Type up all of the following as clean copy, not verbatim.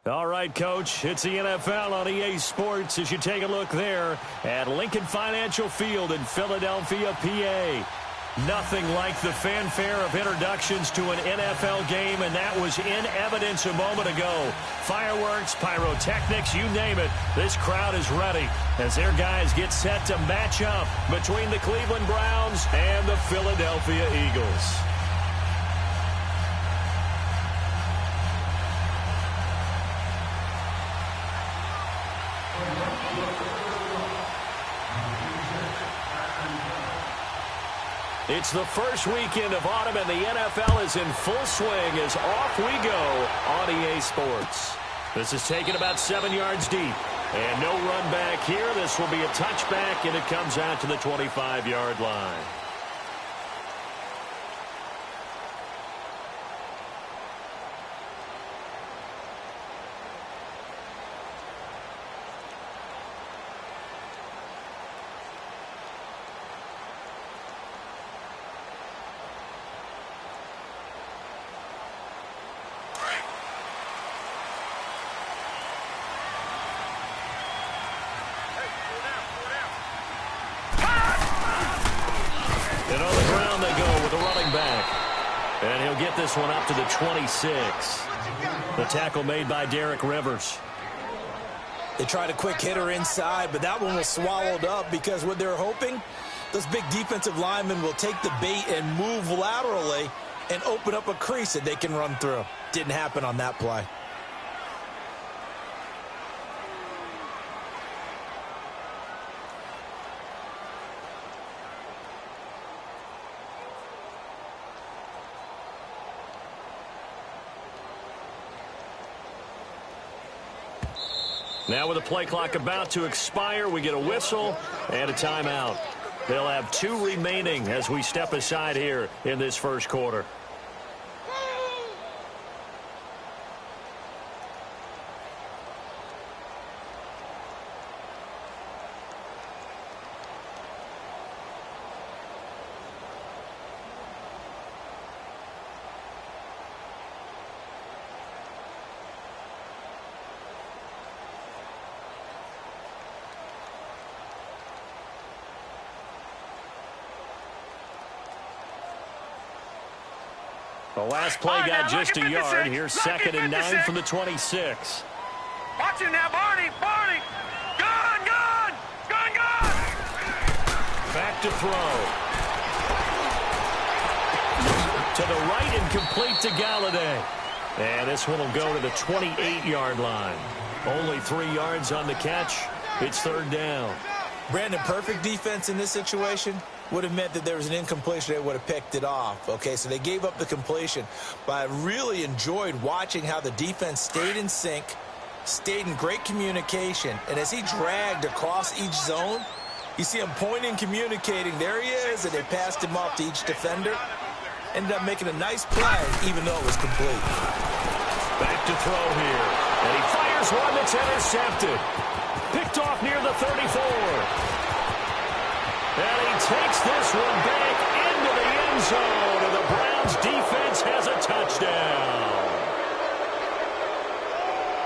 All right, Coach, it's the NFL on EA Sports as you take a look there at Lincoln Financial Field in Philadelphia, PA. Nothing like the fanfare of introductions to an NFL game, and that was in evidence a moment ago. Fireworks, pyrotechnics, you name it. This crowd is ready as their guys get set to match up between the Cleveland Browns and the Philadelphia Eagles. It's the first weekend of autumn, and the NFL is in full swing as off we go on EA Sports. This is taken about 7 yards deep, and no run back here. This will be a touchback, and it comes out to the 25-yard line. And on the ground they go with a running back. And he'll get this one up to the 26. The tackle made by Derek Rivers. They tried a quick hitter inside, but that one was swallowed up because what they're hoping, those big defensive linemen will take the bait and move laterally and open up a crease that they can run through. Didn't happen on that play. Now with the play clock about to expire, we get a whistle and a timeout. They'll have 2 remaining as we step aside here in this first quarter. The last play got just a yard. Here's 2nd and 9 from the 26. Watch him now, Barney. Barney. Gone. Back to throw. To the right and complete to Galladay. And this one will go to the 28-yard line. Only 3 yards on the catch. It's 3rd down. Brandon, perfect defense in this situation would have meant that there was an incompletion. They would have picked it off. Okay, so they gave up the completion. But I really enjoyed watching how the defense stayed in sync, stayed in great communication. And as he dragged across each zone, you see him pointing, communicating. There he is, and they passed him off to each defender. Ended up making a nice play, even though it was complete. Back to throw here. And he fires one that's intercepted. Picked off near the 34. And he takes this one back into the end zone, and the Browns defense has a touchdown.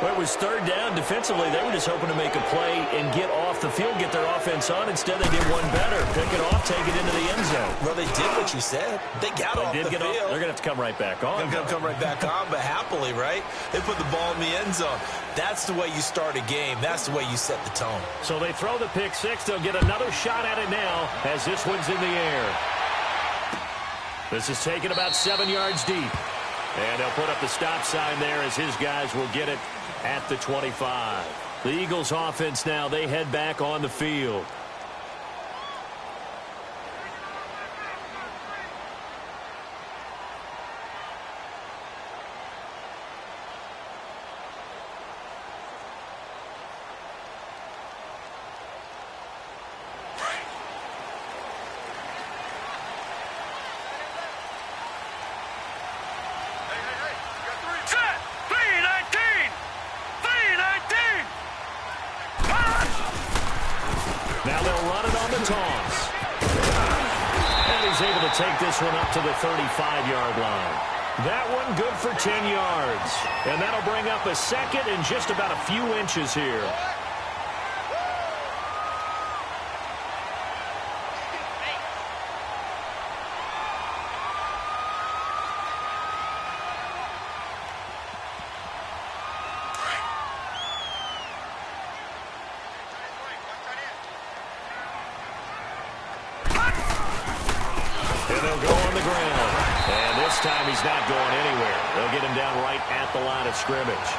Well, it was 3rd down. Defensively, they were just hoping to make a play and get off the field, get their offense on. Instead, they did one better. Pick it off, take it into the end zone. Well, they did what you said. They got off the field. They're going to have to come right back on. They're going to come right back on, but happily, right? They put the ball in the end zone. That's the way you start a game. That's the way you set the tone. So they throw the pick 6. They'll get another shot at it now as this one's in the air. This is taken about 7 yards deep. And they'll put up the stop sign there as his guys will get it at the 25. The Eagles offense now, they head back on the field. Now they'll run it on the toss. And he's able to take this one up to the 35-yard line. That one good for 10 yards. And that'll bring up a second and just about a few inches here. He's not going anywhere. They'll get him down right at the line of scrimmage.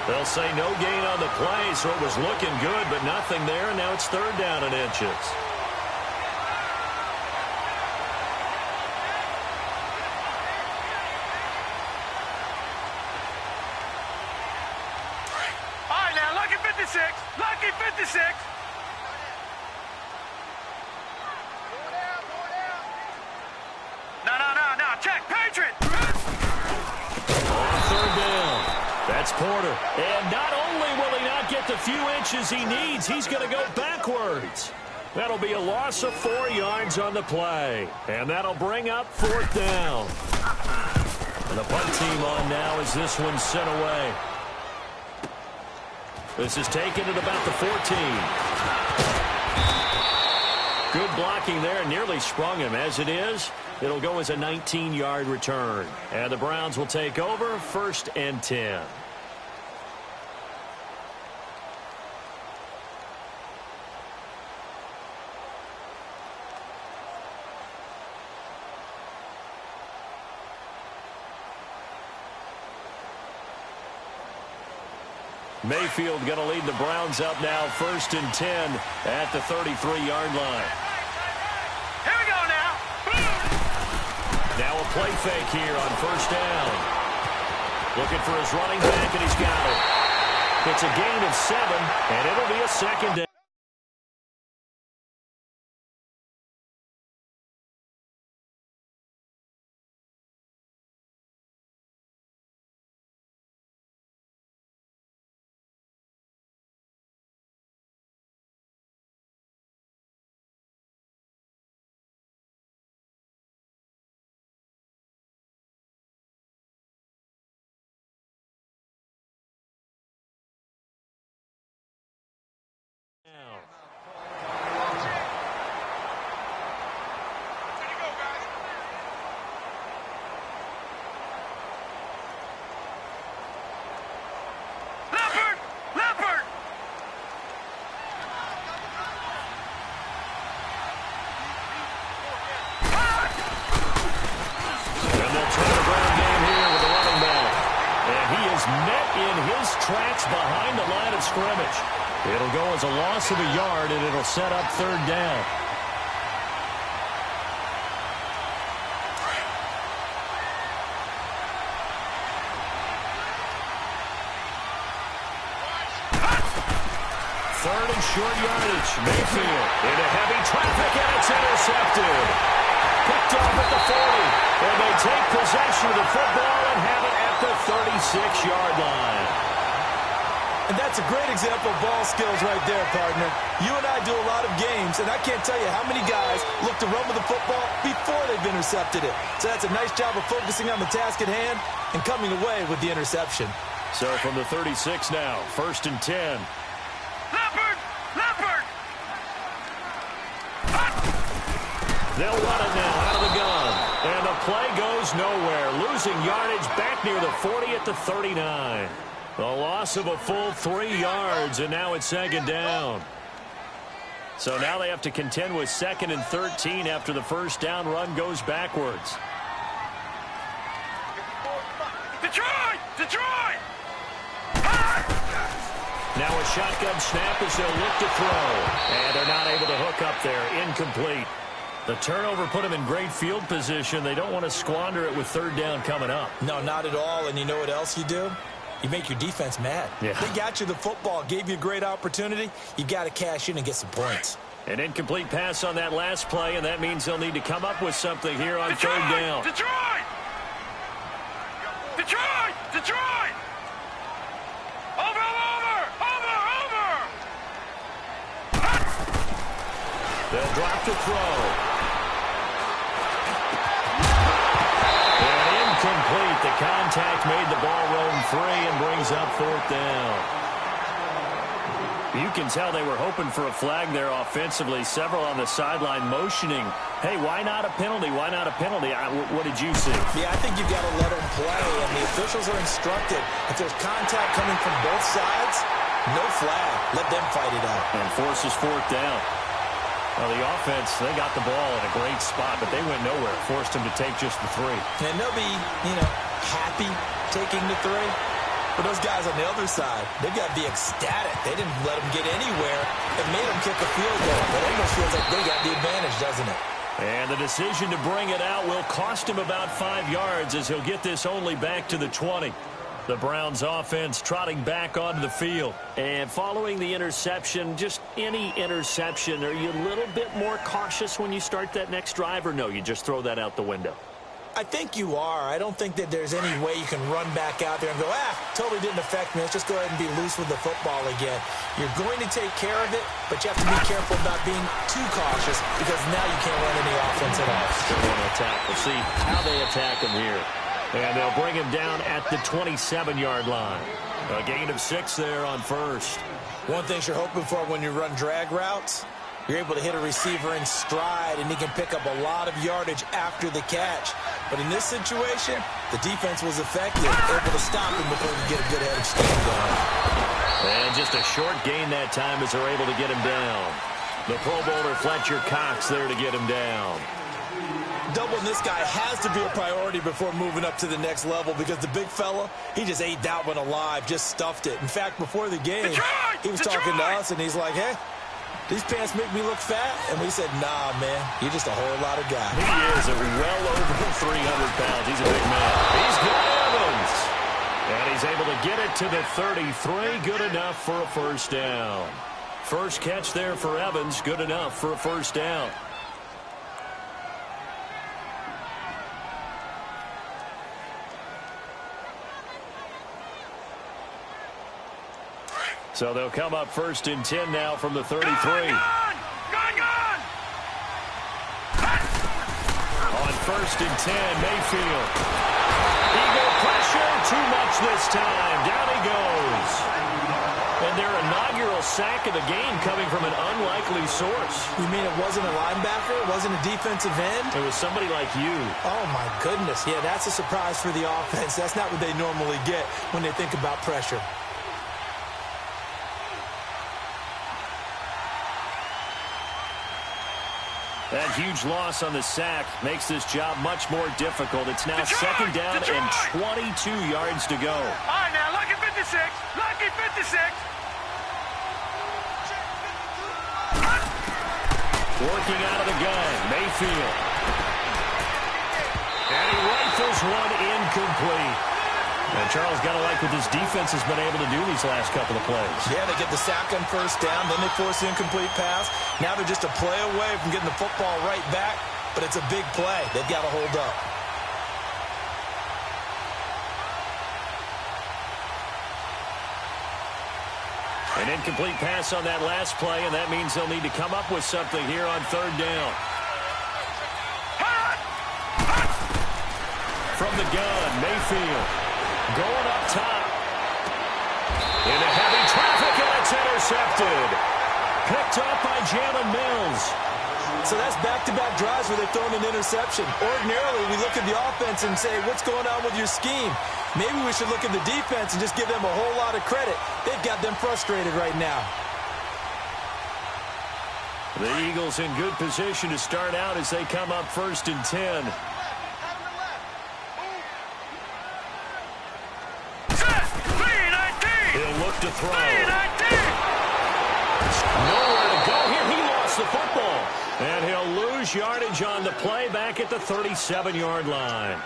They'll say no gain on the play, so it was looking good, but nothing there, and now it's third down and inches. All right, now, lucky 56. Lucky 56. Check, Patriot! On third down. That's Porter. And not only will he not get the few inches he needs, he's going to go backwards. That'll be a loss of 4 yards on the play. And that'll bring up fourth down. And the punt team on now as this one's sent away. This is taken at about the 14. Good blocking there, nearly sprung him. As it is, it'll go as a 19-yard return. And the Browns will take over, 1st and 10. Mayfield going to lead the Browns up now, 1st and 10 at the 33-yard line. Here we go now. Now a play fake here on 1st down. Looking for his running back, and he's got it. It's a gain of 7, and it'll be a 2nd down. Behind the line of scrimmage. It'll go as a loss of a yard, and it'll set up 3rd down. Third and short yardage. Mayfield into heavy traffic, and it's intercepted. Picked off at the 40, and they take possession of the football and have it at the 36-yard line. And that's a great example of ball skills right there, partner. You and I do a lot of games, and I can't tell you how many guys look to run with the football before they've intercepted it. So that's a nice job of focusing on the task at hand and coming away with the interception. So from the 36 now, 1st and 10. Leopard! Leopard! They'll run it now out of the gun. And the play goes nowhere. Losing yardage back near the 40 at the 39. A loss of a full 3 yards, and now it's 2nd down. So now they have to contend with 2nd and 13 after the 1st down run goes backwards. Detroit! Detroit! Now a shotgun snap as they'll look to throw. And they're not able to hook up there. Incomplete. The turnover put them in great field position. They don't want to squander it with 3rd down coming up. No, not at all. And you know what else you do? You make your defense mad. Yeah. They got you the football, gave you a great opportunity. You got to cash in and get some points. An incomplete pass on that last play, and that means they'll need to come up with something here on Detroit! 3rd down. Detroit! Detroit! Detroit! Over! They'll drop to throw. And contact made the ball roam free and brings up 4th down. You can tell they were hoping for a flag there offensively. Several on the sideline motioning, hey, why not a penalty? Why not a penalty? What did you see? Yeah, I think you've got to let them play, and the officials are instructed. If there's contact coming from both sides, no flag. Let them fight it out. And forces 4th down. Well, the offense, they got the ball in a great spot, but they went nowhere. Forced them to take just the 3. And they'll be, happy taking the 3. But those guys on the other side, they've got to be ecstatic. They didn't let them get anywhere and made them kick a field goal. It almost feels like they got the advantage, doesn't it? And the decision to bring it out will cost him about 5 yards as he'll get this only back to the 20. The Browns offense trotting back onto the field. And following the interception, just any interception, are you a little bit more cautious when you start that next drive, or no, you just throw that out the window? I think you are. I don't think that there's any way you can run back out there and go, totally didn't affect me. Let's just go ahead and be loose with the football again. You're going to take care of it, but you have to be careful not being too cautious because now you can't run any offense at all. Still want to attack. We'll see how they attack him here. And they'll bring him down at the 27-yard line. A gain of 6 there on 1st. One thing you're hoping for when you run drag routes, you're able to hit a receiver in stride, and he can pick up a lot of yardage after the catch. But in this situation, the defense was effective, able to stop him before he could get a good head of steam going. And just a short gain that time as they're able to get him down. The Pro Bowler Fletcher Cox there to get him down. Doubling this guy has to be a priority before moving up to the next level because the big fella, he just ate that one alive, just stuffed it. In fact, before the game, he was talking to us, and he's like, hey, these pants make me look fat? And we said, nah, man, you're just a whole lot of guy. He is well over 300 pounds. He's a big man. He's got Evans. And he's able to get it to the 33. Good enough for a 1st down. First catch there for Evans. Good enough for a 1st down. So they'll come up 1st and 10 now from the 33. Gone! On 1st and 10, Mayfield. Eagle pressure, too much this time. Down he goes. And their inaugural sack of the game coming from an unlikely source. You mean it wasn't a linebacker? It wasn't a defensive end? It was somebody like you. Oh, my goodness. Yeah, that's a surprise for the offense. That's not what they normally get when they think about pressure. That huge loss on the sack makes this job much more difficult. It's now 2nd down and 22 yards to go. All right, now, lucky 56. Lucky 56. Working out of the gun, Mayfield. And he rifles one incomplete. And Charles got to like what this defense has been able to do these last couple of plays. Yeah, they get the sack on 1st down, then they force the incomplete pass. Now they're just a play away from getting the football right back, but it's a big play. They've got to hold up. An incomplete pass on that last play, and that means they'll need to come up with something here on 3rd down. From the gun, Mayfield. Going up top. Into heavy traffic, and it's intercepted. Picked up by Jalen Mills. So that's back-to-back drives where they've thrown an interception. Ordinarily, we look at the offense and say, what's going on with your scheme? Maybe we should look at the defense and just give them a whole lot of credit. They've got them frustrated right now. The Eagles in good position to start out as they come up 1st and 10. He'll look to throw. Nowhere to go here. He lost the football. And he'll lose yardage on the play back at the 37-yard line.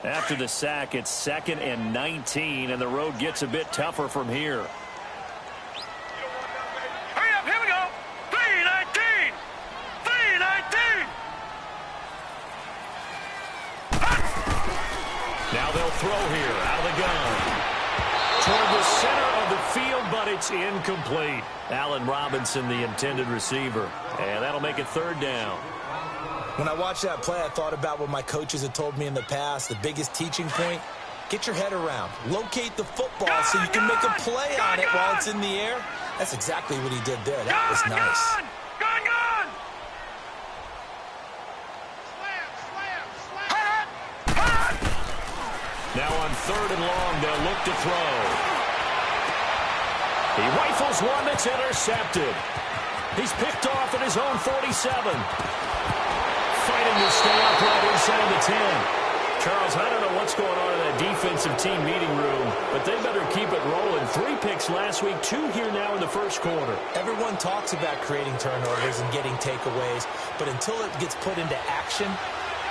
After the sack, it's 2nd and 19, and the road gets a bit tougher from here. Hurry up, here we go. 3-19. 3-19. Now they'll throw here out of the gun. toward the center of the field, but it's incomplete. Allen Robinson, the intended receiver. And that'll make it third down. When I watched that play, I thought about what my coaches had told me in the past. The biggest teaching point, get your head around. Locate the football so you can make a play on it while it's in the air. That's exactly what he did there. That was nice. Now on third and long, they'll look to throw. He rifles one that's intercepted. He's picked off at his own 47. Fighting to stay upright inside the 10. Charles, I don't know what's going on in that defensive team meeting room, but they better keep it rolling. 3 picks last week, 2 here now in the first quarter. Everyone talks about creating turnovers and getting takeaways, but until it gets put into action,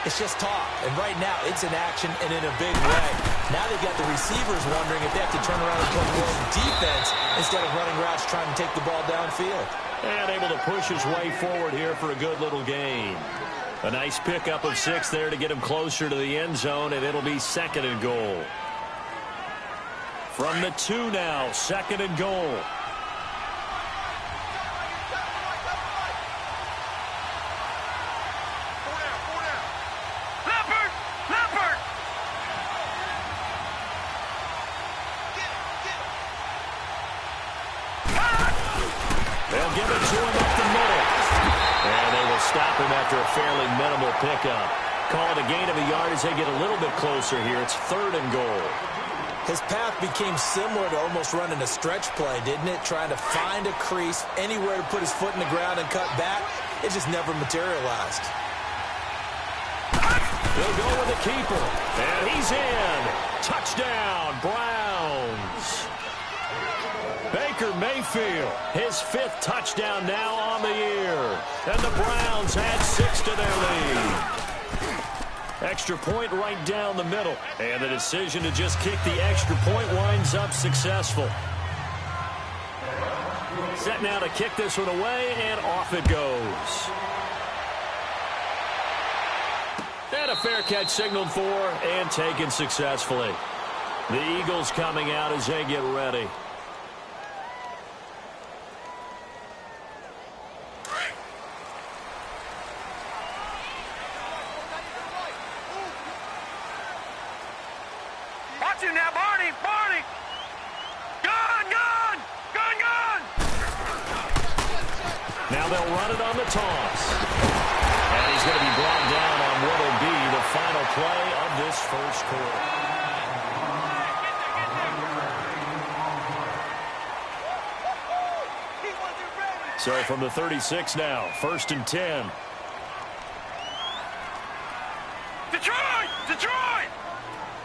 it's just talk. And right now, it's in action and in a big way. Now they've got the receivers wondering if they have to turn around and play more defense instead of running routes trying to take the ball downfield. And able to push his way forward here for a good little gain. A nice pickup of 6 there to get him closer to the end zone, and it'll be 2nd and goal. From the 2 now, 2nd and goal. They'll give it to him up the middle. And they will stop him after a fairly minimal pickup. Call it a gain of a yard as they get a little bit closer here. It's 3rd and goal. His path became similar to almost running a stretch play, didn't it? Trying to find a crease, anywhere to put his foot in the ground and cut back. It just never materialized. They'll go with the keeper. And he's in. Touchdown, Browns. Baker Mayfield, his 5th touchdown now on the year. And the Browns add 6 to their lead. Extra point right down the middle. And the decision to just kick the extra point winds up successful. Set now to kick this one away, and off it goes. And a fair catch signaled for and taken successfully. The Eagles coming out as they get ready. Now, Barney! Gone! Now they'll run it on the toss. And he's going to be brought down on what will be the final play of this first quarter. So from the 36 now, 1st and 10. Detroit!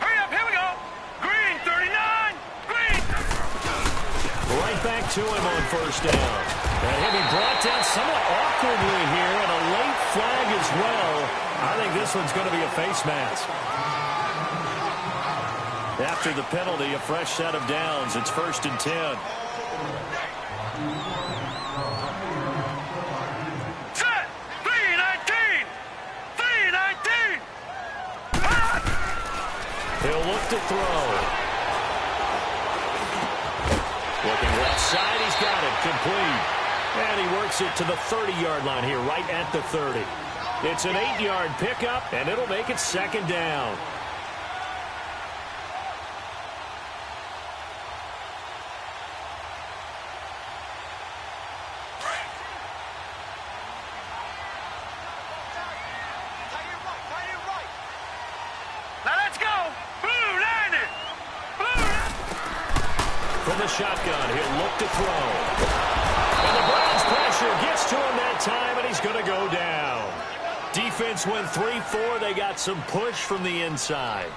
Hurry up, here we go! Green, 39! Green! Right back to him on 1st down. And he'll be brought down somewhat awkwardly here, and a late flag as well. I think this one's going to be a face mask. After the penalty, a fresh set of downs. It's 1st and 10. Set! 3-19! 3-19! He'll look to throw. Looking left side, he's got it, complete. And he works it to the 30-yard line here, right at the 30. It's an 8-yard pickup, and it'll make it 2nd down. Now let's go! Blue landed! From the shotgun, he'll look to throw. And the Browns pressure gets to him that time, and he's going to go down. Defense went 3-4. They got some push from the inside.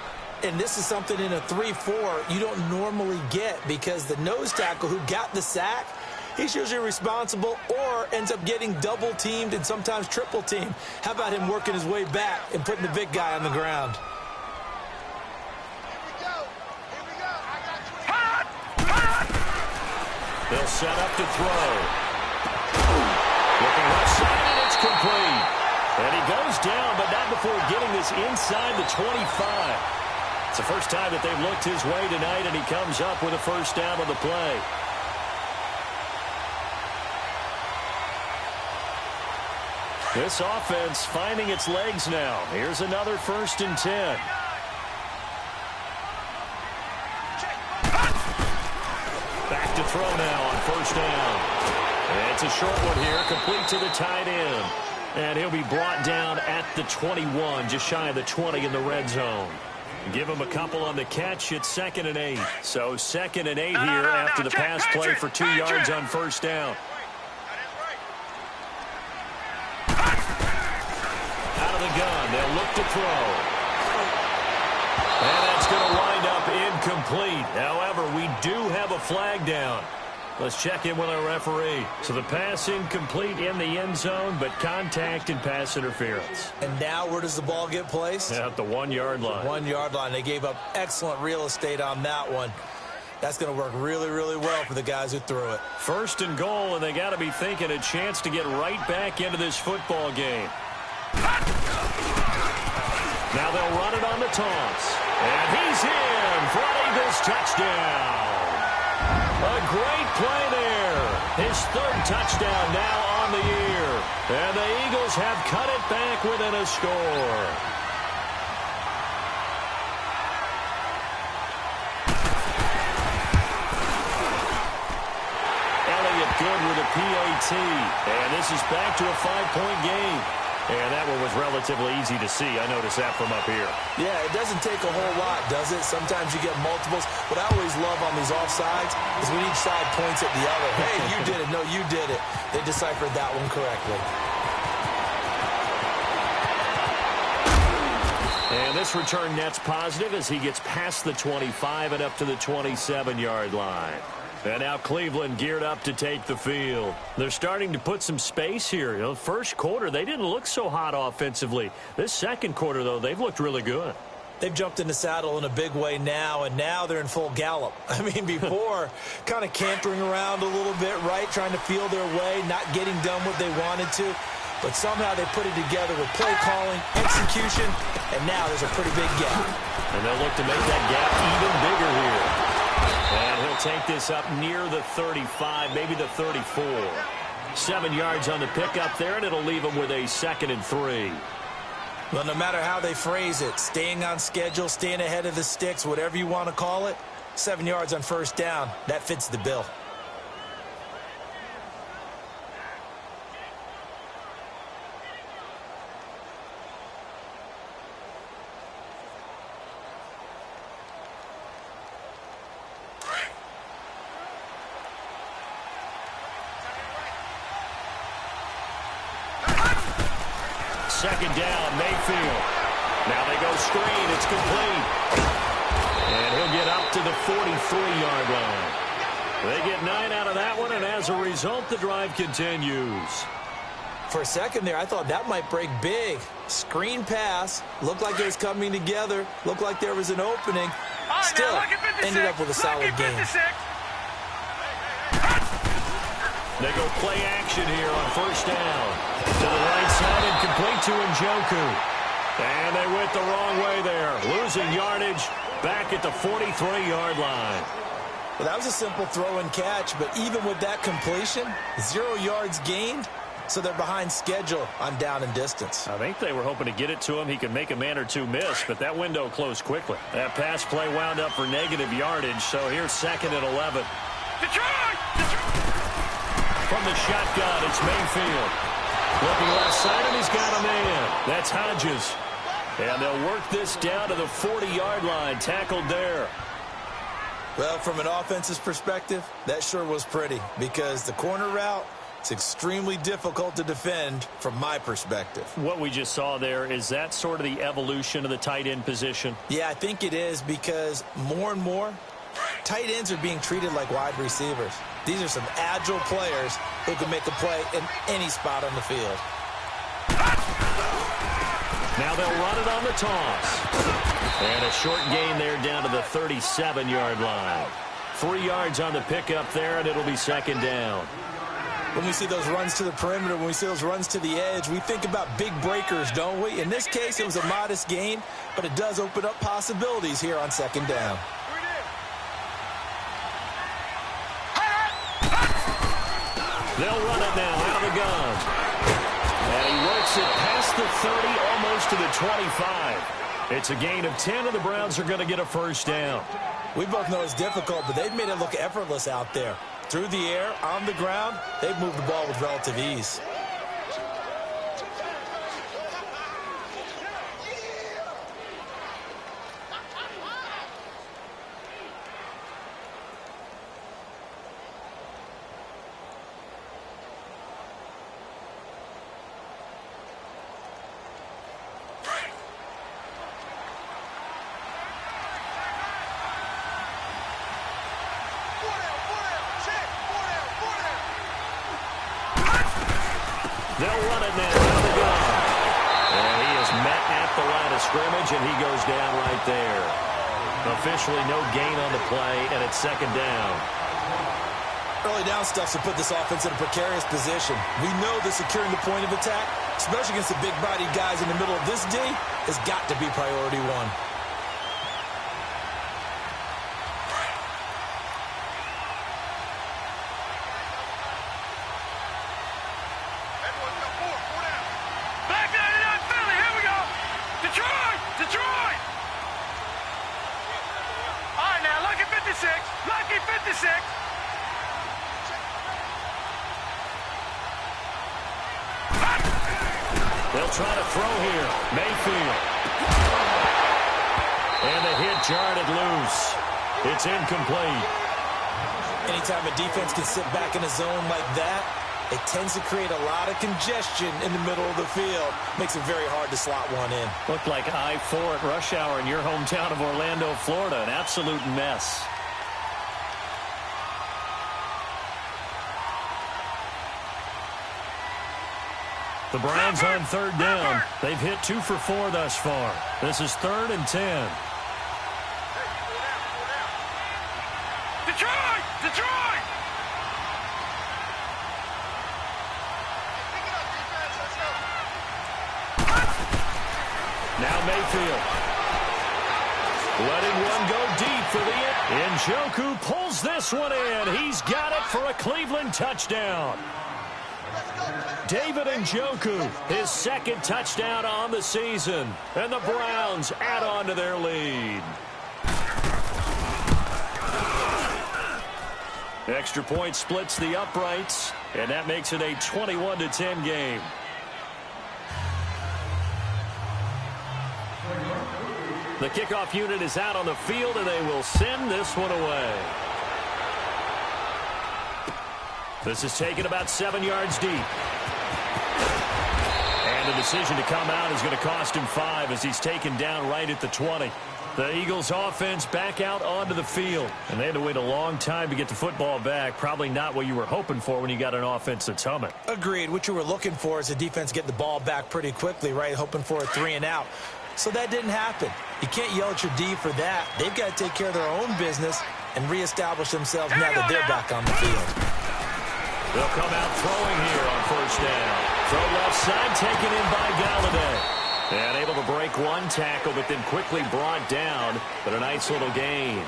And this is something in a 3-4 you don't normally get, because the nose tackle who got the sack, he's usually responsible or ends up getting double-teamed and sometimes triple-teamed. How about him working his way back and putting the big guy on the ground? They'll set up to throw. Looking left side, and it's complete. And he goes down, but not before getting this inside the 25. It's the first time that they've looked his way tonight, and he comes up with a first down on the play. This offense finding its legs now. Here's another 1st and 10. Back to throw now on 1st down. It's a short one here, complete to the tight end. And he'll be brought down at the 21, just shy of the 20 in the red zone. Give him a couple on the catch. It's 2nd and 8. So 2nd and 8 here after the pass play for 2 yards on 1st down. Out of the gun, they'll look to throw. And that's going to wind up incomplete. However, we do have a flag down. Let's check in with our referee. So the pass incomplete in the end zone, but contact and pass interference. And now where does the ball get placed? At the 1-yard line. 1-yard line. They gave up excellent real estate on that one. That's going to work really, really well for the guys who threw it. 1st and goal, and they got to be thinking a chance to get right back into this football game. Now they'll run it on the toss. And he's in for an Eagles touchdown. A great play there. His 3rd touchdown now on the year. And the Eagles have cut it back within a score. Elliott good with a PAT. And this is back to a 5-point game. And that one was relatively easy to see. I noticed that from up here. Yeah, it doesn't take a whole lot, does it? Sometimes you get multiples. What I always love on these offsides is when each side points at the other. Hey, you did it. No, you did it. They deciphered that one correctly. And this return net's positive as he gets past the 25 and up to the 27-yard line. And now Cleveland geared up to take the field. They're starting to put some space here. You know, first quarter, they didn't look so hot offensively. This second quarter, though, they've looked really good. They've jumped in the saddle in a big way now, and now they're in full gallop. I mean, before, kind of cantering around a little bit, right, trying to feel their way, not getting done what they wanted to. But somehow they put it together with play calling, execution, and now there's a pretty big gap. And they'll look to make that gap even bigger here. And he'll take this up near the 35, maybe the 34. 7 yards on the pickup there, and it'll leave him with a 2nd and 3. Well, no matter how they phrase it, staying on schedule, staying ahead of the sticks, whatever you want to call it, 7 yards on 1st down, that fits the bill. Second down, Mayfield. Now they go screen. It's complete. And he'll get up to the 43-yard line. They get 9 out of that one, and as a result, the drive continues. For a second there, I thought that might break big. Screen pass. Looked like it was coming together. Looked like there was an opening. Still ended up with a solid game. They go play action here on 1st down. To the right side and complete to Njoku. And they went the wrong way there. Losing yardage back at the 43-yard line. Well, that was a simple throw and catch, but even with that completion, 0 yards gained, so they're behind schedule on down and distance. I think they were hoping to get it to him. He could make a man or two miss, but that window closed quickly. That pass play wound up for negative yardage, so here's 2nd and 11. From the shotgun, it's Mayfield. Looking left side, and he's got a man. That's Hodges. And they'll work this down to the 40-yard line, tackled there. Well, from an offensive perspective, that sure was pretty because the corner route, it's extremely difficult to defend from my perspective. What we just saw there, is that sort of the evolution of the tight end position? Yeah, I think it is because more and more, tight ends are being treated like wide receivers. These are some agile players who can make a play in any spot on the field. Now they'll run it on the toss. And a short gain there down to the 37-yard line. 3 yards on the pickup there, and it'll be 2nd down. When we see those runs to the perimeter, when we see those runs to the edge, we think about big breakers, don't we? In this case, it was a modest gain, but it does open up possibilities here on second down. They'll run it now out of the gun. And he works it past the 30, almost to the 25. It's a gain of 10, and the Browns are going to get a first down. We both know it's difficult, but they've made it look effortless out there. Through the air, on the ground, they've moved the ball with relative ease. They'll run it now out of the gun. And he is met at the line of scrimmage, and he goes down right there. Officially no gain on the play, and it's second down. Early down stuff to put this offense in a precarious position. We know that securing the point of attack, especially against the big-bodied guys in the middle of this D, has got to be priority one. Lucky 56. They'll try to throw here. Mayfield. And the hit jarred it loose. It's incomplete. Anytime a defense can sit back in a zone like that, it tends to create a lot of congestion in the middle of the field. Makes it very hard to slot one in. Looked like I-4 at rush hour in your hometown of Orlando, Florida. An absolute mess. The Browns on third down. They've hit 2 for 4 thus far. This is 3rd and 10. Detroit! Detroit! Now Mayfield. Letting one go deep for the end. Njoku pulls this one in. He's got it for a Cleveland touchdown. David Njoku, his second touchdown on the season. And the Browns add on to their lead. Extra point splits the uprights, and that makes it a 21-10 game. The kickoff unit is out on the field, and they will send this one away. This is taken about 7 yards deep. And the decision to come out is going to cost him 5 as he's taken down right at the 20. The Eagles offense back out onto the field. And they had to wait a long time to get the football back. Probably not what you were hoping for when you got an offense that's humming. Agreed. What you were looking for is the defense get the ball back pretty quickly, right? Hoping for a 3 and out. So that didn't happen. You can't yell at your D for that. They've got to take care of their own business and reestablish themselves now that they're back on the field. They'll come out throwing here on first down. Throw left side, taken in by Galladay. And able to break one tackle, but then quickly brought down. But a nice little gain.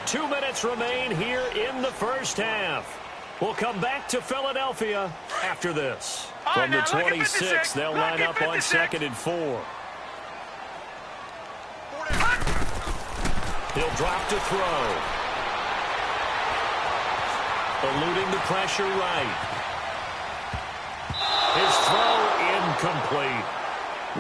2 minutes remain here in the first half. We'll come back to Philadelphia after this. From the 26, they'll line up on 2nd and 4. He'll drop to throw. Eluding the pressure right. His throw incomplete.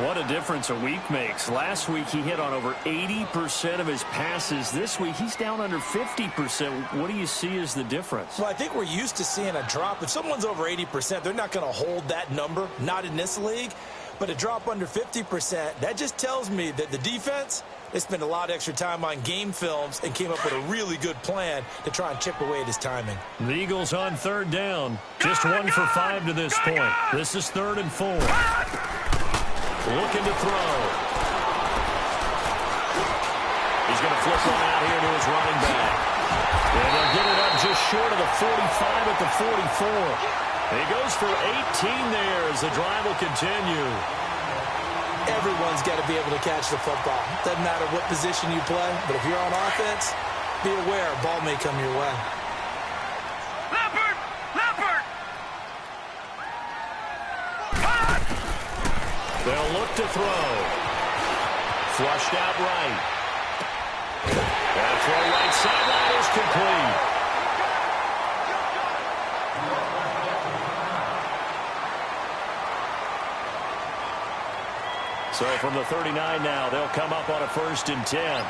What a difference a week makes. Last week he hit on over 80% of his passes. This week he's down under 50%. What do you see as the difference? Well, I think we're used to seeing a drop. If someone's over 80%, they're not going to hold that number, not in this league. But a drop under 50%, that just tells me that the defense, they spent a lot of extra time on game films and came up with a really good plan to try and chip away at his timing. The Eagles on third down. Just 1 for 5 to this point. This is 3rd and 4. Looking to throw. He's going to flip one out here to his running back. And they'll get it up just short of the 45 at the 44. He goes for 18 there as the drive will continue. Everyone's got to be able to catch the football. Doesn't matter what position you play, but if you're on offense, be aware a ball may come your way. Leopard! Leopard! They'll look to throw. Flushed out right. That throw right sideline is complete. So from the 39 now, they'll come up on a 1st and 10.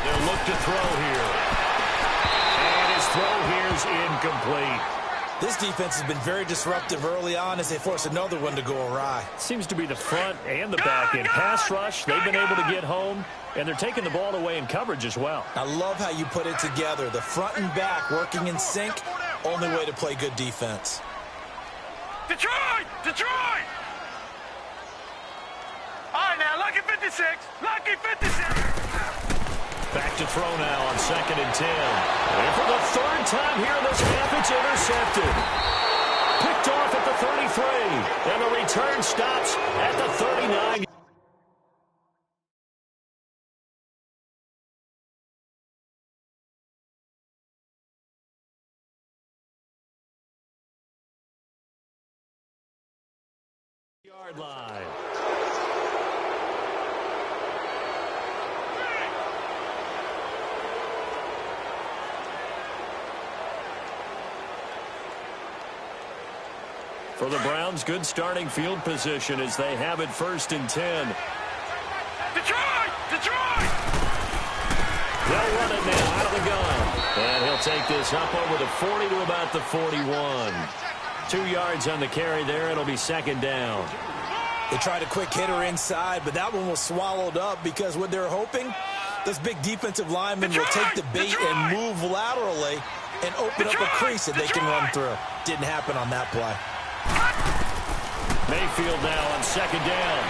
They'll look to throw here. And his throw here's incomplete. This defense has been very disruptive early on as they force another one to go awry. Seems to be the front and the back end. Pass rush, they've been able to get home, and they're taking the ball away in coverage as well. I love how you put it together. The front and back working in sync. Only way to play good defense. Detroit! Detroit! All right, now, lucky 56. Lucky 56. Back to throw now on 2nd and 10. And for the 3rd time here in this half, it's intercepted. Picked off at the 33. And the return stops at the 39. Yard line. For the Browns, good starting field position as they have it 1st and 10. Detroit! Detroit! They'll run it now out of the gun. And he'll take this up over the 40 to about the 41. 2 yards on the carry there. It'll be 2nd down. They tried a quick hitter inside, but that one was swallowed up because what they're hoping, those big defensive linemen will take the bait and move laterally and open up a crease that they can run through. Didn't happen on that play. Mayfield now on 2nd down.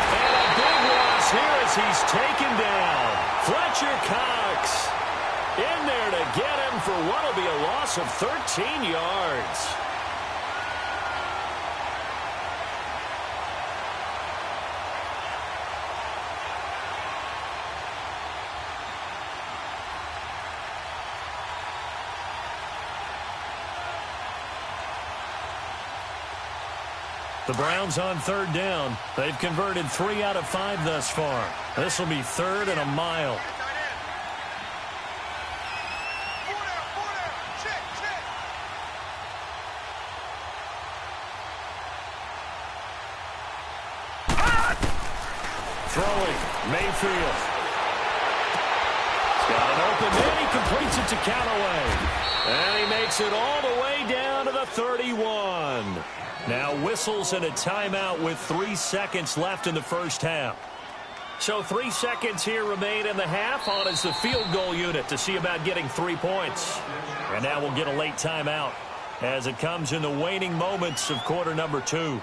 And a big loss here as he's taken down. Fletcher Cox in there to get him for what will be a loss of 13 yards. The Browns on 3rd down. They've converted 3 out of 5 thus far. This will be 3rd and a mile. Throwing, Mayfield. He's got an open man. He completes it to Callaway. And he makes it all the way down to the 31. Now whistles and a timeout with 3 seconds left in the 1st half. So 3 seconds here remain in the half. On is the field goal unit to see about getting 3 points. And now we'll get a late timeout as it comes in the waning moments of quarter number 2.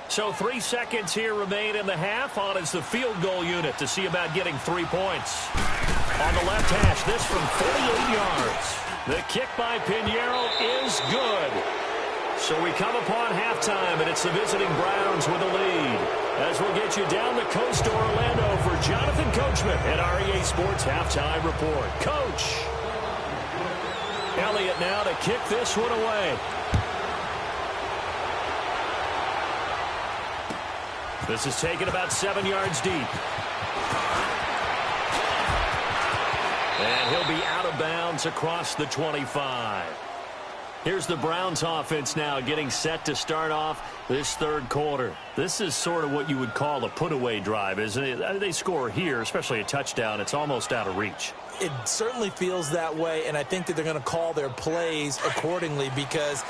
So 3 seconds here remain in the half. On is the field goal unit to see about getting 3 points. On the left hash, this from 48 yards. The kick by Pinheiro is good. So we come upon halftime, and it's the visiting Browns with a lead. As we'll get you down the coast to Orlando for Jonathan Coachman at REA Sports Halftime Report. Coach. Elliott now to kick this one away. This is taken about 7 yards deep. And he'll be out of bounds across the 25. Here's the Browns offense now getting set to start off this 3rd quarter. This is sort of what you would call a put-away drive, isn't it? They score here, especially a touchdown. It's almost out of reach. It certainly feels that way, and I think that they're going to call their plays accordingly because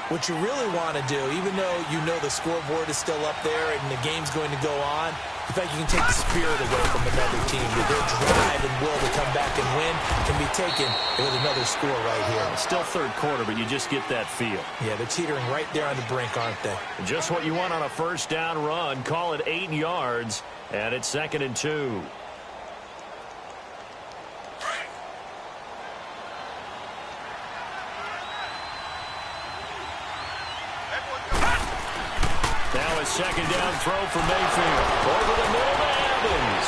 what you really want to do, even though you know the scoreboard is still up there and the game's going to go on, In fact, you can take the spirit away from another team. Their drive and will to come back and win can be taken with another score right here. Still third quarter, but you just get that feel. Yeah, they're teetering right there on the brink, aren't they? Just what you want on a first down run. Call it 8 yards, and it's 2nd and 2. Now a second down throw for Mayfield. Over the middle to Evans.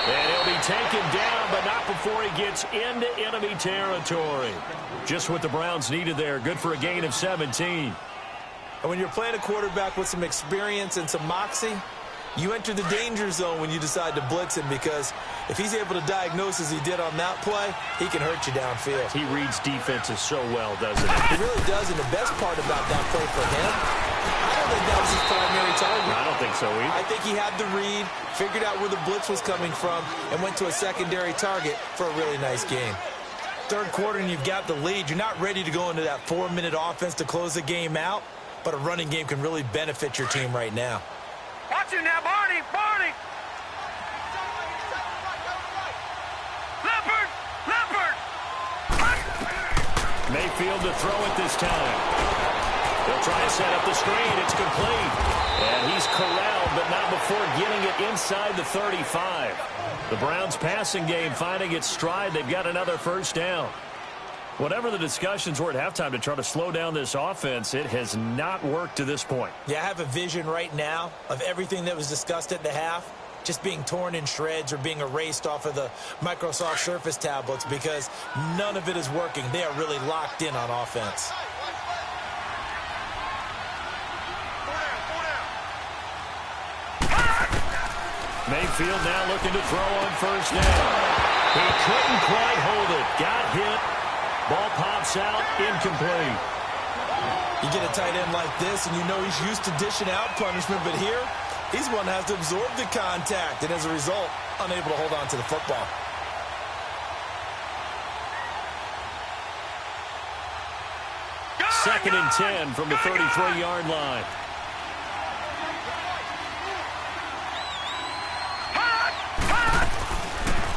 And he'll be taken down, but not before he gets into enemy territory. Just what the Browns needed there. Good for a gain of 17. And when you're playing a quarterback with some experience and some moxie, you enter the danger zone when you decide to blitz him, because if he's able to diagnose as he did on that play, he can hurt you downfield. He reads defenses so well, doesn't he? He really does, and the best part about that play for him, I don't think that was his primary target. I don't think so either. I think he had the read, figured out where the blitz was coming from, and went to a secondary target for a really nice game. Third quarter and you've got the lead. You're not ready to go into that 4-minute offense to close the game out, but a running game can really benefit your team right now. Watch it now, Barney! Barney! Leopard! Leopard! Mayfield to throw it this time. They'll try to set up the screen. It's complete. And he's corralled, but not before getting it inside the 35. The Browns' passing game finding its stride. They've got another first down. Whatever the discussions were at halftime to try to slow down this offense, it has not worked to this point. Yeah, I have a vision right now of everything that was discussed at the half just being torn in shreds or being erased off of the Microsoft Surface tablets, because none of it is working. They are really locked in on offense. Mayfield now looking to throw on first down. He couldn't quite hold it. Got hit. Ball pops out, incomplete. You get a tight end like this, and you know he's used to dishing out punishment, but here, he's one that has to absorb the contact, and as a result, unable to hold on to the football. Second and 10 from the 33-yard line.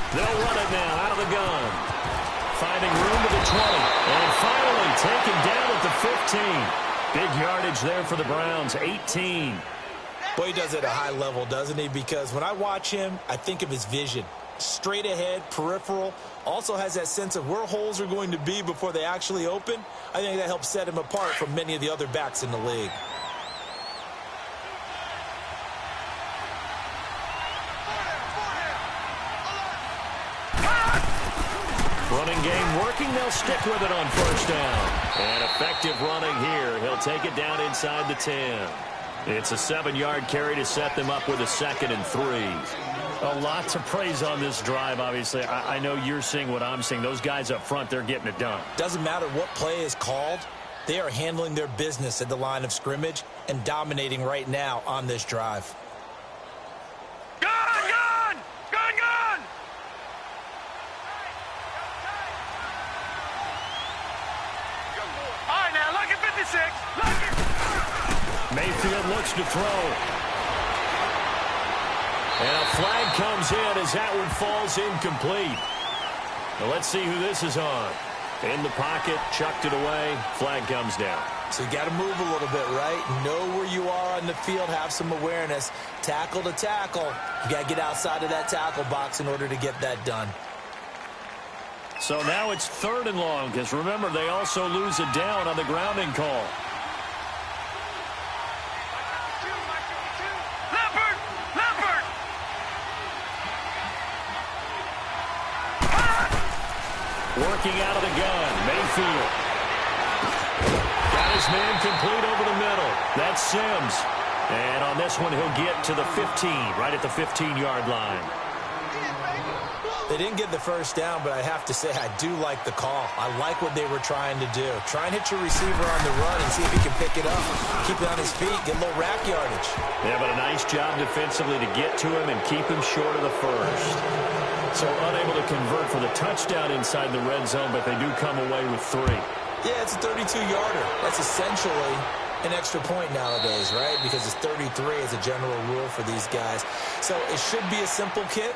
They'll run it now out of the gun. Finding room to the 20. And finally taken down at the 15. Big yardage there for the Browns, 18. Boy, he does it at a high level, doesn't he? Because when I watch him, I think of his vision. Straight ahead, peripheral. Also has that sense of where holes are going to be before they actually open. I think that helps set him apart from many of the other backs in the league. Running game working. They'll stick with it on first down. And effective running here. He'll take it down inside the 10. It's a 7-yard carry to set them up with a 2nd and 3. A lot to praise on this drive, obviously. I know you're seeing what I'm seeing. Those guys up front, they're getting it done. Doesn't matter what play is called. They are handling their business at the line of scrimmage and dominating right now on this drive. Gun! Gun! Gun! Gun! All right, now, look at 56. Look at... Mayfield looks to throw. And a flag comes in as that one falls incomplete. Now let's see who this is on. In the pocket, chucked it away. Flag comes down. So you got to move a little bit, right? Know where you are on the field, have some awareness. Tackle to tackle. You got to get outside of that tackle box in order to get that done. So now it's 3rd and long, because remember, they also lose a down on the grounding call. Leopard! Leopard! Working out of the gun, Mayfield. Got his man complete over the middle. That's Sims. And on this one, he'll get to the 15, right at the 15-yard line. They didn't get the first down, but I have to say I do like the call. I like what they were trying to do. Try and hit your receiver on the run and see if he can pick it up. Keep it on his feet, get a little rack yardage. Yeah, but a nice job defensively to get to him and keep him short of the first. So unable to convert for the touchdown inside the red zone, but they do come away with 3. Yeah, it's a 32-yarder. That's essentially an extra point nowadays, right? Because it's 33 as a general rule for these guys. So it should be a simple kick.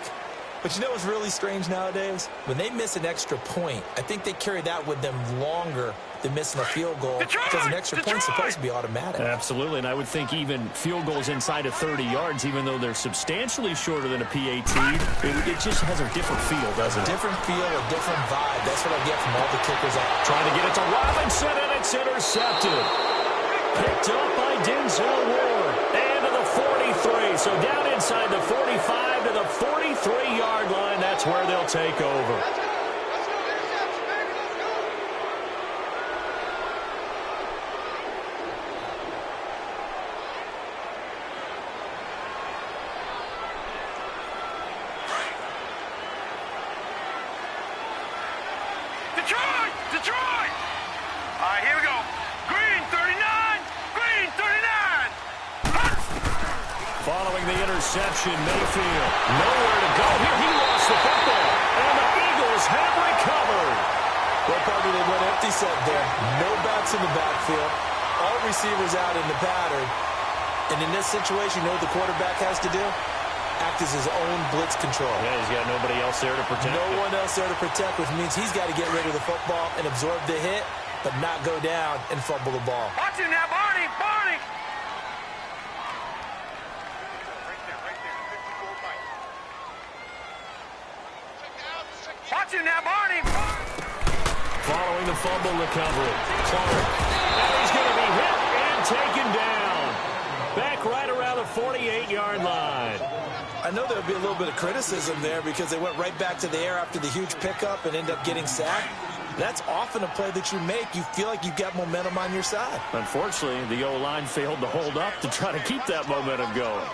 But you know what's really strange nowadays? When they miss an extra point, I think they carry that with them longer than missing a field goal because an extra point's supposed to be automatic. Absolutely, and I would think even field goals inside of 30 yards, even though they're substantially shorter than a PAT, it just has a different feel, doesn't it? Different feel, a different vibe. That's what I get from all the kickers out. Trying to get it to Robinson, and it's intercepted. Picked up by Denzel Ward. And to the 43. So down inside the 45 to the 43-yard line. That's where they'll take over. Detroit! All right, here we go. Green 39! Green 39! Following the interception, Mayfield. Nowhere to go here. He lost the football. And the Eagles have recovered. Well, partner, they went empty set there. No backs in the backfield. All receivers out in the pattern. And in this situation, you know what the quarterback has to do? Act as his own blitz control. Yeah, he's got nobody else there to protect. No one else there to protect, which means he's got to get rid of the football and absorb the hit, but not go down and fumble the ball. Watch him now, Barney! Barney! Watch him now, Barney! Following the fumble recovery, Clark. And he's going to be hit and taken down. Back right around the 48-yard line. I know there would be a little bit of criticism there because they went right back to the air after the huge pickup and ended up getting sacked. That's often a play that you make. You feel like you've got momentum on your side. Unfortunately, the O-line failed to hold up to try to keep that momentum going.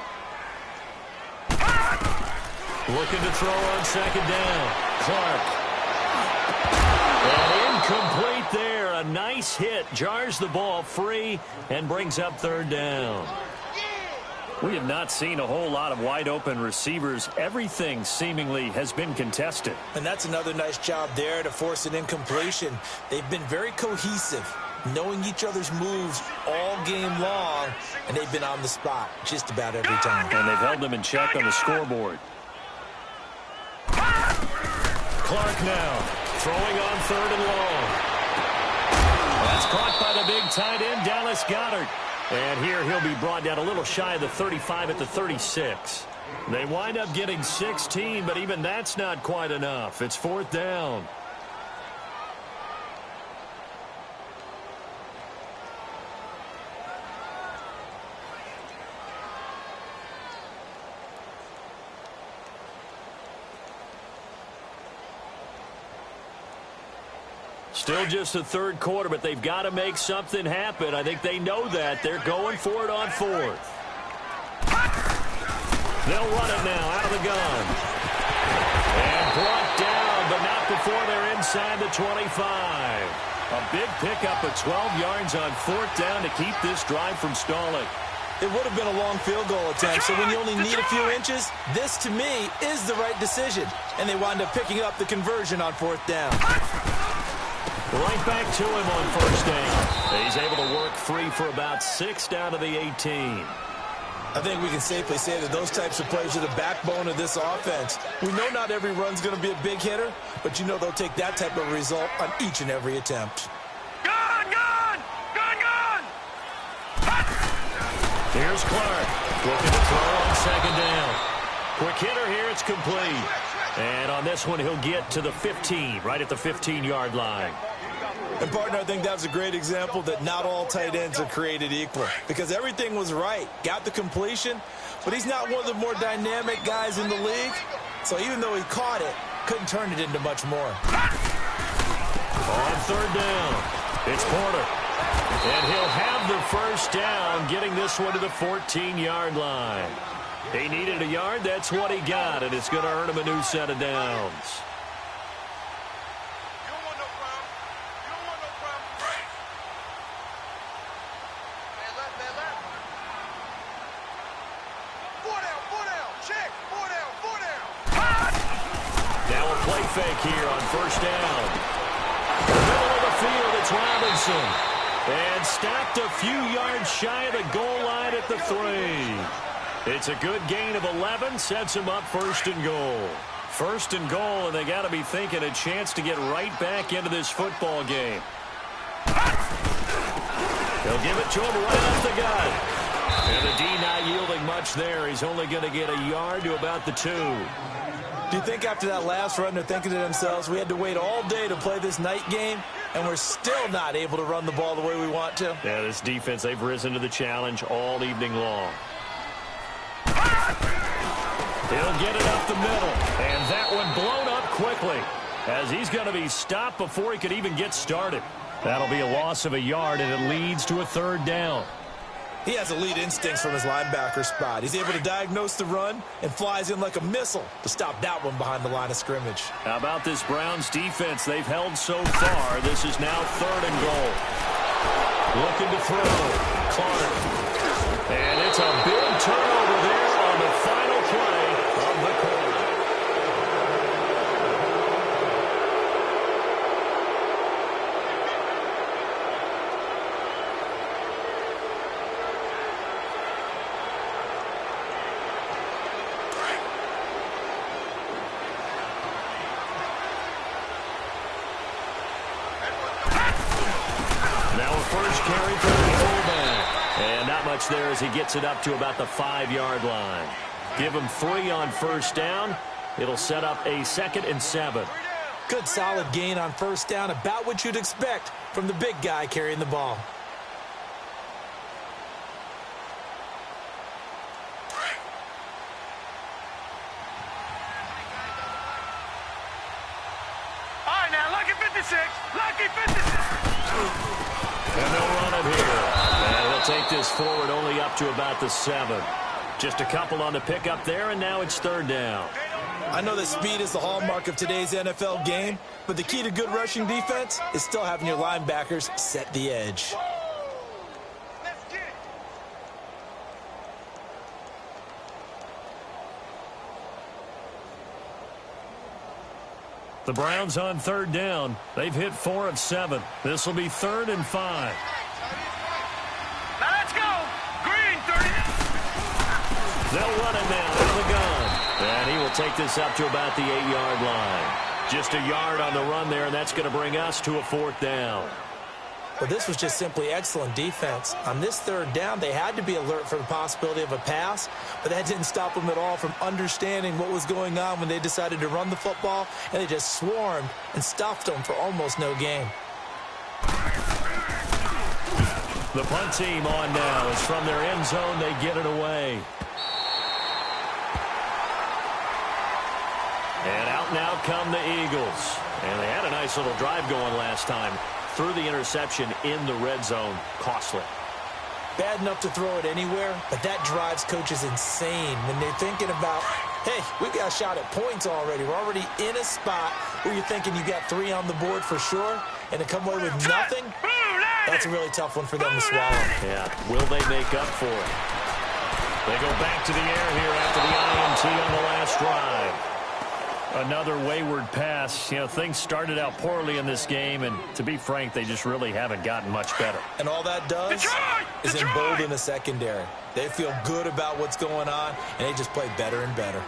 Looking to throw on second down. Clark. And incomplete there. A nice hit. Jars the ball free and brings up third down. We have not seen a whole lot of wide-open receivers. Everything seemingly has been contested. And that's another nice job there to force an incompletion. They've been very cohesive, knowing each other's moves all game long, and they've been on the spot just about every time. And they've held them in check on the scoreboard. Clark now throwing on third and long. That's caught by the big tight end, Dallas Goedert. And here he'll be brought down a little shy of the 35 at the 36. They wind up getting 16, but even that's not quite enough. It's fourth down. Still just the third quarter, but they've got to make something happen. I think they know that. They're going for it on fourth. They'll run it now out of the gun. And brought down, but not before they're inside the 25. A big pickup of 12 yards on fourth down to keep this drive from stalling. It would have been a long field goal attempt, so when you only need a few inches, this, to me, is the right decision. And they wind up picking up the conversion on fourth down. Right back to him on first down. He's able to work free for about 6 down to the 18. I think we can safely say that those types of plays are the backbone of this offense. We know not every run's going to be a big hitter, but you know they'll take that type of result on each and every attempt. Gun! Gun! Gun! Gun! Here's Clark looking to throw on second down. Quick hitter here, it's complete. And on this one, he'll get to the 15, right at the 15-yard line. And, partner, I think that was a great example that not all tight ends are created equal because everything was right. Got the completion, but he's not one of the more dynamic guys in the league. So even though he caught it, couldn't turn it into much more. On third down, it's Porter. And he'll have the first down, getting this one to the 14-yard line. He needed a yard. That's what he got, and it's going to earn him a new set of downs. Fake here on first down. Middle of the field, it's Robinson. And stopped a few yards shy of the goal line at the 3. It's a good gain of 11, sets him up 1st and goal. 1st and goal, and they got to be thinking a chance to get right back into this football game. They'll give it to him right off the gut. And the D not yielding much there. He's only going to get a yard to about the 2. Do you think after that last run they're thinking to themselves, we had to wait all day to play this night game, and we're still not able to run the ball the way we want to? Yeah, this defense, they've risen to the challenge all evening long. He'll get it up the middle, and that one blown up quickly as he's going to be stopped before he could even get started. That'll be a loss of a yard, and it leads to a 3rd down. He has elite instincts from his linebacker spot. He's able to diagnose the run and flies in like a missile to stop that one behind the line of scrimmage. How about this Browns defense they've held so far? This is now 3rd and goal. Looking to throw. Clark. And it's a big turnover there on the final play of the quarter. There as he gets it up to about the 5-yard line. Give him 3 on 1st down. It'll set up a 2nd and 7. Good solid gain on 1st down, about what you'd expect from the big guy carrying the ball. All right, now, lucky 56. Lucky 56. And they'll run it here. And they'll take this forward only up to about the 7. Just a couple on the pickup there, and now it's 3rd down. I know that speed is the hallmark of today's NFL game, but the key to good rushing defense is still having your linebackers set the edge. The Browns on 3rd down. They've hit 4 of 7. This will be 3rd and 5. Now let's go. Green 30. They'll run it now out of the gun. And he will take this up to about the 8-yard line. Just a yard on the run there, and that's going to bring us to a 4th down. Well, this was just simply excellent defense. On this 3rd down, they had to be alert for the possibility of a pass, but that didn't stop them at all from understanding what was going on when they decided to run the football, and they just swarmed and stuffed them for almost no gain. The punt team on now. It's from their end zone. They get it away. And out now come the Eagles. And they had a nice little drive going last time. Threw the interception in the red zone. Costly. Bad enough to throw it anywhere, but that drives coaches insane when they're thinking about, hey, we've got a shot at points already. We're already in a spot where you're thinking you got 3 on the board for sure, and to come away with nothing, that's a really tough one for them to swallow. Yeah, will they make up for it? They go back to the air here after the INT on the last drive. Another wayward pass. You know, things started out poorly in this game, and to be frank, they just really haven't gotten much better. And all that does is embolden the secondary. They feel good about what's going on, and they just play better and better.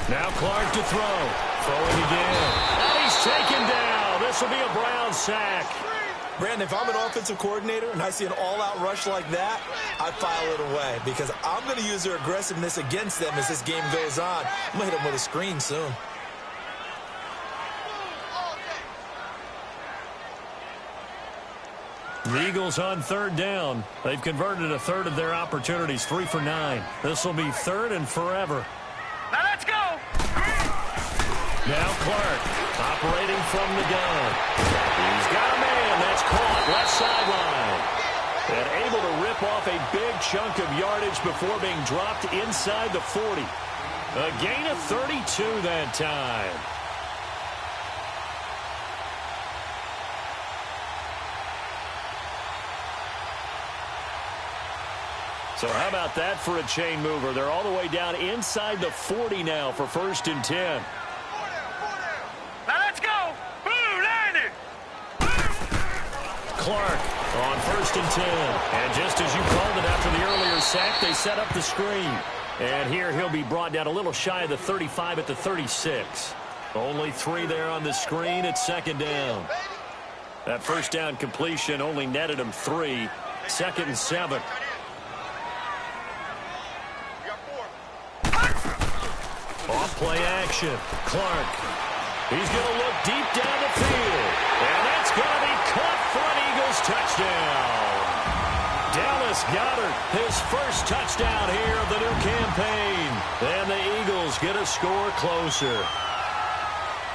Now Clark to throw. Throwing again. And he's taken down. This will be a Brown sack. Brandon, if I'm an offensive coordinator and I see an all-out rush like that, I file it away because I'm going to use their aggressiveness against them as this game goes on. I'm going to hit them with a screen soon. The Eagles on 3rd down. They've converted a third of their opportunities, 3 for 9. This will be 3rd and forever. Now let's go. Now Clark operating from the gun. He's got a man that's caught left sideline. And able to rip off a big chunk of yardage before being dropped inside the 40. A gain of 32 that time. So how about that for a chain mover? They're all the way down inside the 40 now for 1st and 10. Now let's go. Clark on 1st and 10. And just as you called it after the earlier sack, they set up the screen. And here he'll be brought down a little shy of the 35 at the 36. Only 3 there on the screen at 2nd down. That first down completion only netted him 3. 2nd and 7. Off play action. Clark. He's going to look deep down the field. And that's going to be caught for an Eagles touchdown. Dallas Goedert, his first touchdown here of the new campaign. And the Eagles get a score closer.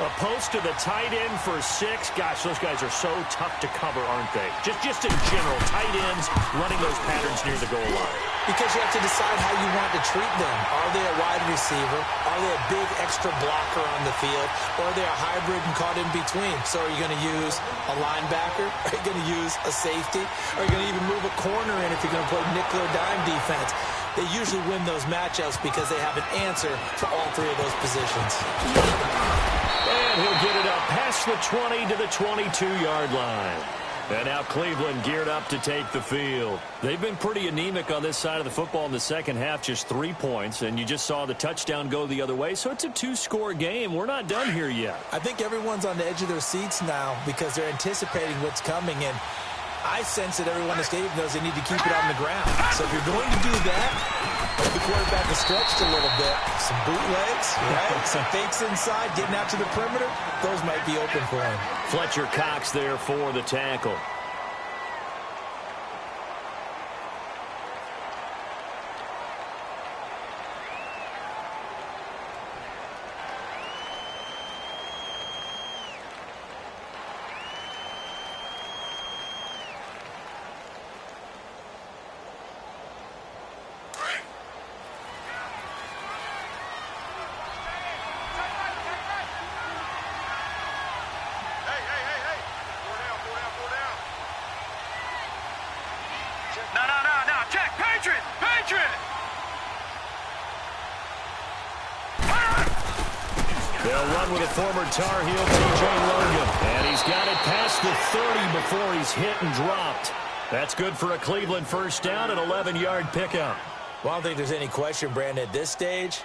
A post to the tight end for 6. Gosh, those guys are so tough to cover, aren't they? Just in general, tight ends running those patterns near the goal line. Because you have to decide how you want to treat them. Are they a wide receiver? Are they a big extra blocker on the field? Or are they a hybrid and caught in between? So are you going to use a linebacker? Are you going to use a safety? Are you going to even move a corner in if you're going to play nickel or dime defense? They usually win those matchups because they have an answer for all 3 of those positions. And he'll get it up past the 20 to the 22-yard line. And now Cleveland geared up to take the field. They've been pretty anemic on this side of the football in the second half, just 3 points. And you just saw the touchdown go the other way. So it's a 2-score game. We're not done here yet. I think everyone's on the edge of their seats now because they're anticipating what's coming. And I sense that everyone in the stadium knows they need to keep it on the ground. So if you're going to do that, the quarterback is stretched a little bit. Some bootlegs, right? Some fakes inside, getting out to the perimeter. Those might be open for him. Fletcher Cox there for the tackle. They'll run with a former Tar Heel, P.J. Logan. And he's got it past the 30 before he's hit and dropped. That's good for a Cleveland first down, an 11-yard pickup. Well, I don't think there's any question, Brandon, at this stage.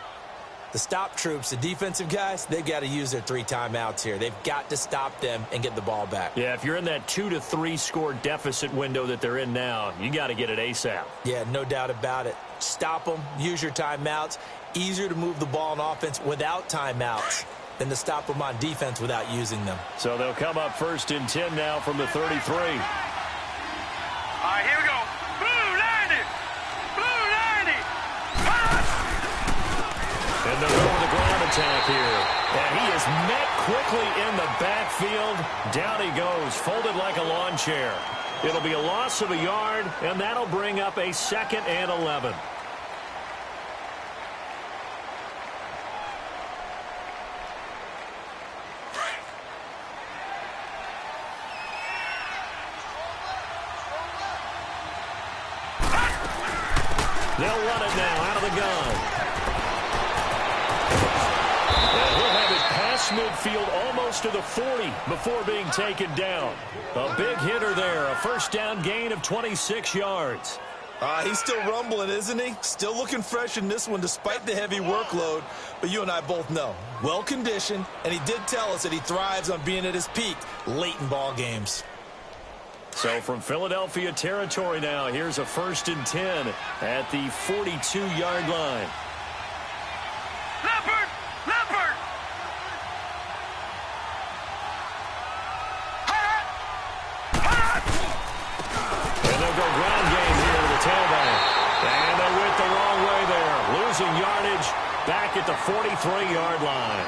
The stop troops, the defensive guys, they've got to use their 3 timeouts here. They've got to stop them and get the ball back. Yeah, if you're in that 2 to 3 score deficit window that they're in now, you got to get it ASAP. Yeah, no doubt about it. Stop them, use your timeouts. Easier to move the ball on offense without timeouts than to stop them on defense without using them. So they'll come up 1st and 10 now from the 33. All right, here we go. Blue 90. Blue 90. And they'll go with the ground attack here. And he is met quickly in the backfield. Down he goes, folded like a lawn chair. It'll be a loss of a yard, and that'll bring up a 2nd and 11. They'll run it now out of the gun. And he'll have it past midfield almost to the 40 before being taken down. A big hitter there, a first down gain of 26 yards. He's still rumbling, isn't he? Still looking fresh in this one despite the heavy workload. But you and I both know, well-conditioned, and he did tell us that he thrives on being at his peak late in ball games. So from Philadelphia territory now, here's a 1st and 10 at the 42-yard line. Leopard! Leopard! And they'll go ground game here to the tailback. And they went the wrong way there. Losing yardage back at the 43-yard line.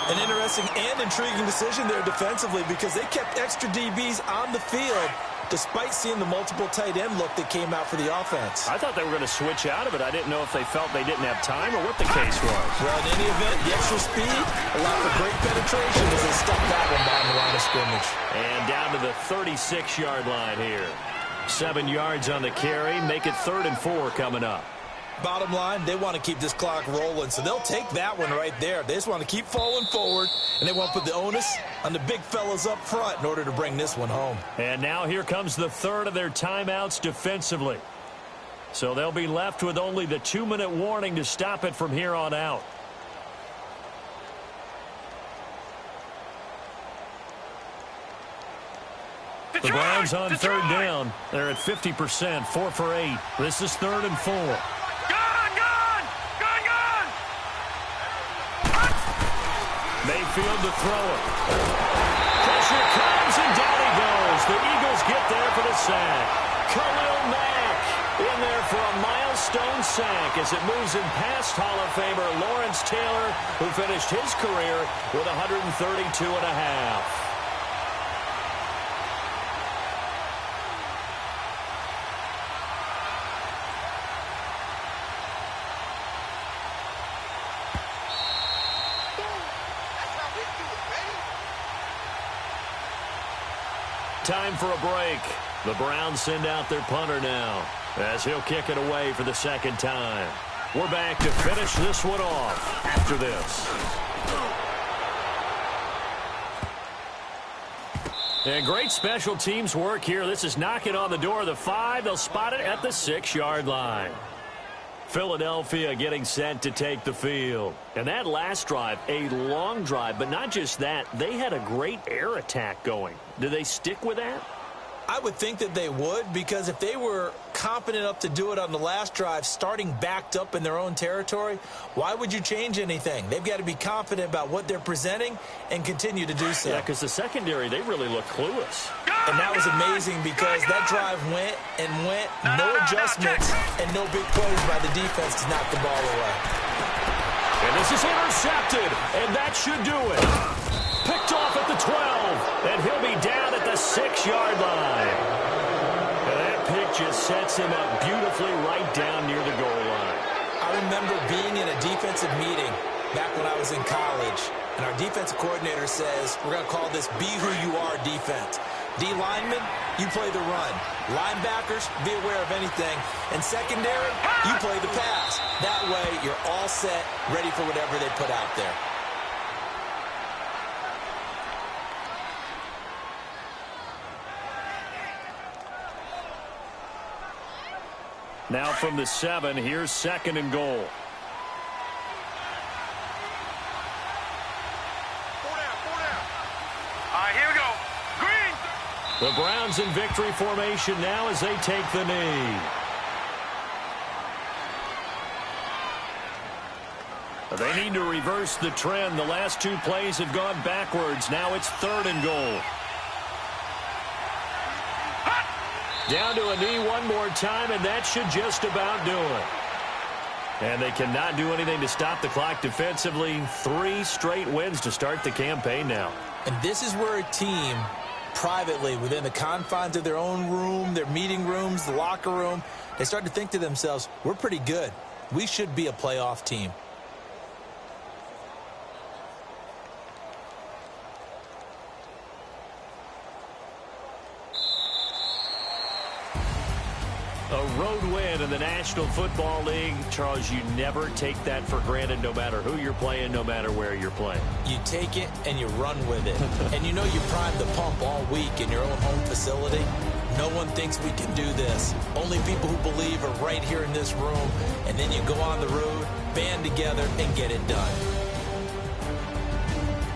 An interesting and intriguing decision there defensively because they kept extra DBs on the field despite seeing the multiple tight end look that came out for the offense. I thought they were going to switch out of it. I didn't know if they felt they didn't have time or what the case was. Well, in any event, the extra speed allowed for great penetration as they stuck that one behind the line of scrimmage. And down to the 36-yard line here. 7 yards on the carry. Make it 3rd and 4 coming up. Bottom line, they want to keep this clock rolling, so they'll take that one right there. They just want to keep falling forward, and they want to put the onus on the big fellas up front in order to bring this one home. And now here comes the third of their timeouts defensively. So they'll be left with only the 2-minute warning to stop it from here on out. The Browns on third down. They're at 50%, 4 for 8. This is 3rd and 4. Gone! Mayfield to throw it. Pressure comes, and down he goes. The Eagles get there for the sack. Khalil Mack in there for a milestone sack as it moves in past Hall of Famer Lawrence Taylor, who finished his career with 132.5. Time for a break. The Browns send out their punter now as he'll kick it away for the second time. We're back to finish this one off after this. And great special teams work here. This is knocking on the door of the 5. They'll spot it at the 6-yard line. Philadelphia getting set to take the field. And that last drive, a long drive, but not just that. They had a great air attack going. Do they stick with that? I would think that they would, because if they were confident enough to do it on the last drive, starting backed up in their own territory, why would you change anything? They've got to be confident about what they're presenting and continue to do so. Yeah, because the secondary, they really look clueless. And that was amazing because that drive went and went, no adjustments, and no big plays by the defense to knock the ball away. And this is intercepted, and that should do it. Picked off at the 12, and he'll be down at the 6-yard line. And that pick just sets him up beautifully right down near the goal line. I remember being in a defensive meeting back when I was in college, and our defensive coordinator says, we're going to call this Be Who You Are defense. D linemen, you play the run. Linebackers, be aware of anything. And secondary, you play the pass. That way, you're all set, ready for whatever they put out there. Now from the 7, here's 2nd and goal. Here we go. Green. The Browns in victory formation now as they take the knee. They need to reverse the trend. The last 2 plays have gone backwards. Now it's 3rd and goal. Down to a knee one more time, and that should just about do it. And they cannot do anything to stop the clock defensively. 3 straight wins to start the campaign now. And this is where a team, privately, within the confines of their own room, their meeting rooms, the locker room, they start to think to themselves, we're pretty good. We should be a playoff team. A road win in the National Football League. Charles, you never take that for granted no matter who you're playing, no matter where you're playing. You take it and you run with it. And you know you primed the pump all week in your own home facility. No one thinks we can do this. Only people who believe are right here in this room. And then you go on the road, band together, and get it done.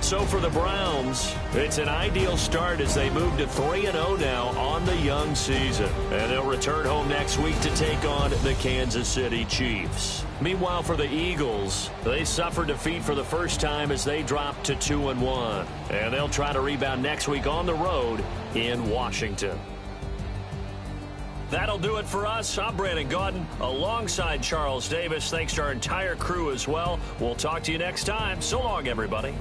So for the Browns, it's an ideal start as they move to 3-0 now on the young season. And they'll return home next week to take on the Kansas City Chiefs. Meanwhile, for the Eagles, they suffered defeat for the first time as they dropped to 2-1. And they'll try to rebound next week on the road in Washington. That'll do it for us. I'm Brandon Gaudin alongside Charles Davis. Thanks to our entire crew as well. We'll talk to you next time. So long, everybody.